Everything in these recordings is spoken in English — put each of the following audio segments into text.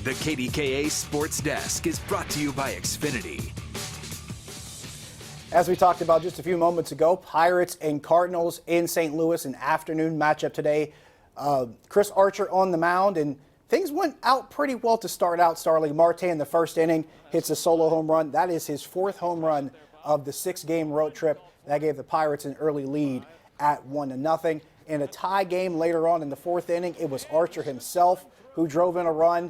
The KDKA Sports Desk is brought to you by Xfinity. As we talked about just a few moments ago, Pirates and Cardinals in St. Louis, an afternoon matchup today. Chris Archer on the mound, and things went out pretty well to start out. Starling Marte in the first inning hits a solo home run. That is his fourth home run of the 6-game road trip. That gave the Pirates an early lead at 1-0. In a tie game later on in the fourth inning, it was Archer himself who drove in a run.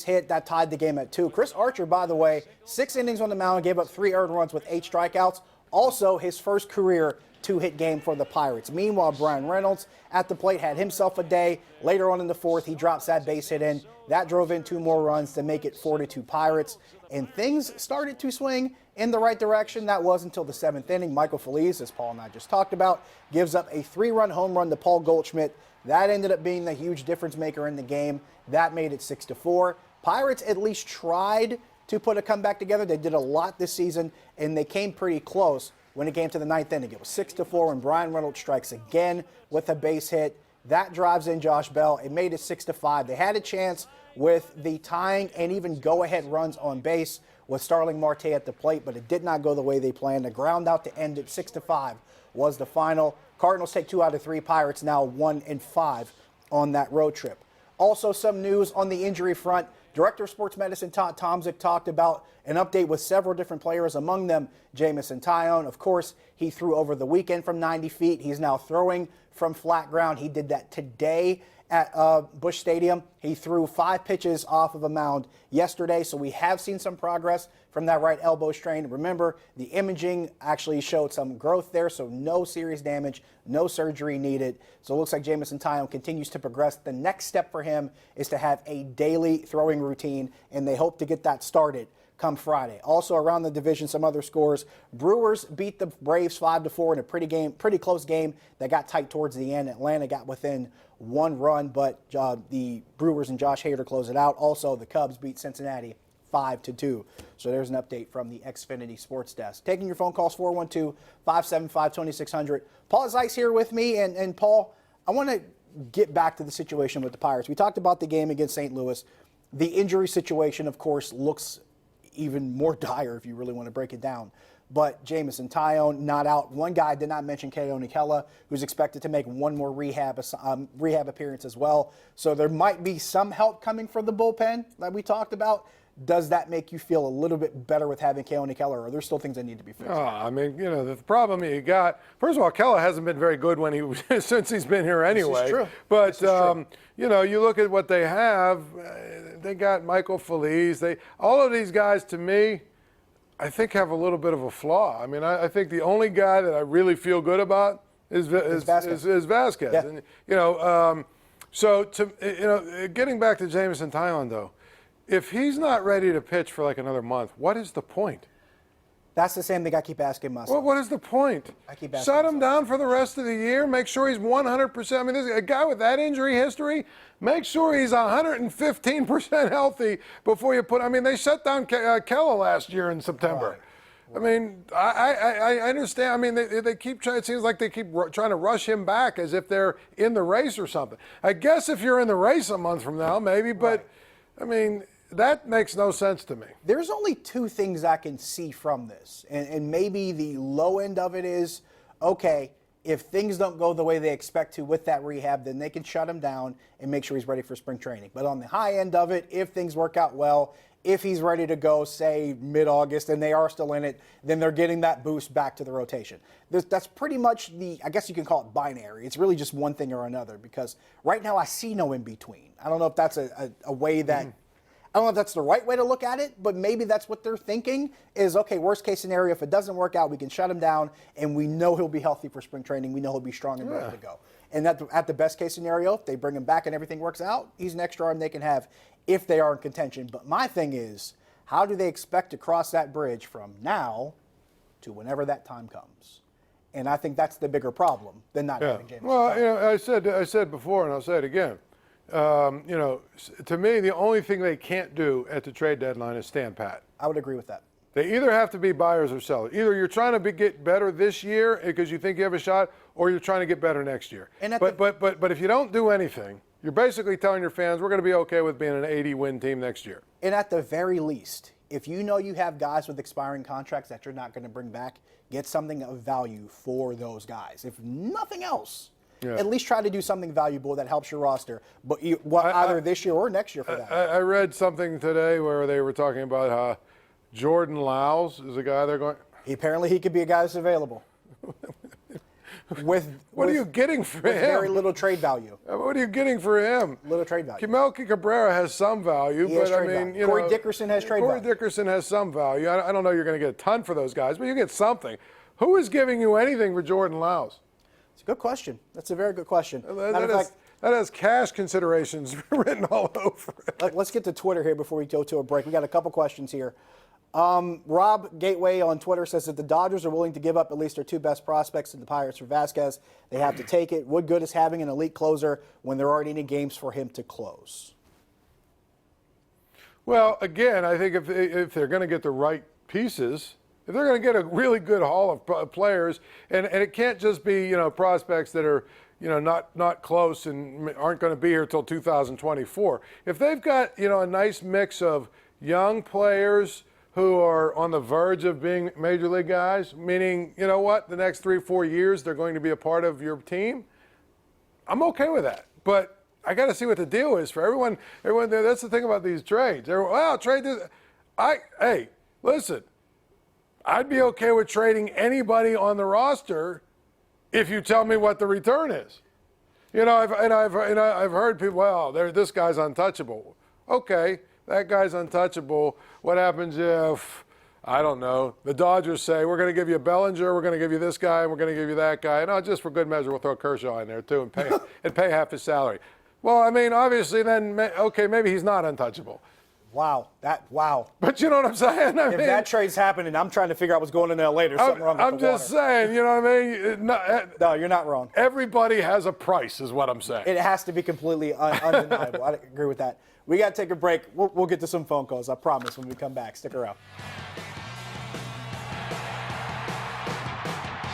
Hit that tied the game at 2. Chris Archer, by the way, 6 innings on the mound, gave up 3 earned runs with 8 strikeouts. Also his first career 2-hit game for the Pirates. Meanwhile, Brian Reynolds at the plate had himself a day. Later on in the fourth, he drops that base hit in. That drove in 2 more runs to make it 4-2 Pirates. And things started to swing in the right direction. That was until the 7th inning. Michael Feliz, as Paul and I just talked about, gives up a 3-run home run to Paul Goldschmidt. That ended up being the huge difference maker in the game. That made it 6-4. Pirates at least tried to put a comeback together. They did a lot this season, and they came pretty close when it came to the 9th inning. It was 6-4, and Brian Reynolds strikes again with a base hit. That drives in Josh Bell. It made it 6-5. They had a chance with the tying and even go-ahead runs on base with Starling Marte at the plate, but it did not go the way they planned. The ground out to end it 6-5 was the final. Cardinals take 2 out of 3. Pirates now 1-5 on that road trip. Also, some news on the injury front. Director of Sports Medicine Todd Tomczyk talked about an update with several different players, among them Jamison Tyone. Of course, he threw over the weekend from 90 feet. He's now throwing from flat ground. He did that today at Busch Stadium. He threw 5 pitches off of a mound yesterday, so we have seen some progress from that right elbow strain. Remember, the imaging actually showed some growth there, so no serious damage, no surgery needed. So it looks like Jamison Tyone continues to progress. The next step for him is to have a daily throwing routine, and they hope to get that started come Friday. Also around the division, some other scores. Brewers beat the Braves 5-4 in a pretty close game that got tight towards the end. Atlanta got within 1 run, but the Brewers and Josh Hader close it out. Also, the Cubs beat Cincinnati 5-2. So there's an update from the Xfinity Sports Desk. Taking your phone calls, 412-575-2600. Paul Zeise here with me. And Paul, I want to get back to the situation with the Pirates. We talked about the game against St. Louis. The injury situation, of course, looks even more dire if you really want to break it down. But Jamison Tyone not out. One guy I did not mention, KDKA, who's expected to make 1 more rehab appearance as well. So there might be some help coming from the bullpen that we talked about. Does that make you feel a little bit better with having KDKA, or are there still things that need to be fixed? I mean, you know, the problem you got, first of all, Keller hasn't been very good when since he's been here anyway. This is true. But, you know, you look at what they have, they got Michael Feliz. All of these guys, to me, I think have a little bit of a flaw. I mean, I think the only guy that I really feel good about is Vasquez. Yeah. And, you know, getting back to Jamison Tyone, though, if he's not ready to pitch for like another month, what is the point? That's the same thing I keep asking myself. Well, what is the point? I keep asking Shut him myself. down for the rest of the year. Make sure he's 100%. I mean, a guy with that injury history, make sure he's 115% healthy before you put. I mean, they shut down Keller last year in September. Right. I mean, I understand. I mean, they keep trying. It seems like they keep trying to rush him back as if they're in the race or something. I guess if you're in the race a month from now, maybe. But I mean, that makes no sense to me. There's only 2 things I can see from this, and maybe the low end of it is, okay, if things don't go the way they expect to with that rehab, then they can shut him down and make sure he's ready for spring training. But on the high end of it, if things work out well, if he's ready to go, say, mid-August, and they are still in it, then they're getting that boost back to the rotation. That's pretty much I guess you can call it binary. It's really just one thing or another, because right now I see no in-between. I don't know if that's a way that I don't know if that's the right way to look at it, but maybe that's what they're thinking is, okay, worst case scenario, if it doesn't work out, we can shut him down, and we know he'll be healthy for spring training. We know he'll be strong and ready to go. And at the best case scenario, if they bring him back and everything works out, he's an extra arm they can have if they are in contention. But my thing is, how do they expect to cross that bridge from now to whenever that time comes? And I think that's the bigger problem than not having James. Well, you know, I said before, and I'll say it again. You know, to me, the only thing they can't do at the trade deadline is stand pat. I would agree with that. They either have to be buyers or sellers. Either you're trying to get better this year because you think you have a shot, or you're trying to get better next year. But if you don't do anything, you're basically telling your fans we're going to be okay with being an 80-win team next year. And at the very least, if you know you have guys with expiring contracts that you're not going to bring back, get something of value for those guys. If nothing else, at least try to do something valuable that helps your roster, but either this year or next year for that. I read something today where they were talking about how Jordan Lyles is a guy they're going. Apparently, he could be a guy that's available. What are you getting for him? Very little trade value. What are you getting for him? Little trade value. Melky Cabrera has some value, but I mean, you know, Corey Dickerson has trade value. Corey Dickerson has some value. I don't know you're going to get a ton for those guys, but you get something. Who is giving you anything for Jordan Lyles? It's a good question. That's a very good question. That has cash considerations written all over it. Let's get to Twitter here before we go to a break. We got a couple questions here. Rob Gateway on Twitter says that the Dodgers are willing to give up at least their 2 best prospects to the Pirates for Vasquez. They have to take it. What good is having an elite closer when there aren't any games for him to close? Well, again, I think if they're going to get the right pieces, if they're going to get a really good haul of players, and it can't just be, you know, prospects that are, you know, not close and aren't going to be here till 2024. If they've got, you know, a nice mix of young players who are on the verge of being major league guys, meaning, you know what, the next 3-4 years they're going to be a part of your team, I'm okay with that. But I got to see what the deal is for everyone. That's the thing about these trades. Well, trade this. Hey, listen. I'd be okay with trading anybody on the roster if you tell me what the return is. You know, I've heard people, well, this guy's untouchable. Okay, that guy's untouchable. What happens if, I don't know, the Dodgers say, we're going to give you Bellinger, we're going to give you this guy, and we're going to give you that guy. And just for good measure, we'll throw Kershaw in there too and pay half his salary. Well, I mean, obviously then, okay, maybe he's not untouchable. Wow. But you know what I'm saying? If that trade's happening, I'm trying to figure out what's going on in LA. There's something wrong with I'm just saying, you know what I mean? No, you're not wrong. Everybody has a price, is what I'm saying. It has to be completely undeniable. I agree with that. We got to take a break. We'll get to some phone calls, I promise, when we come back. Stick around.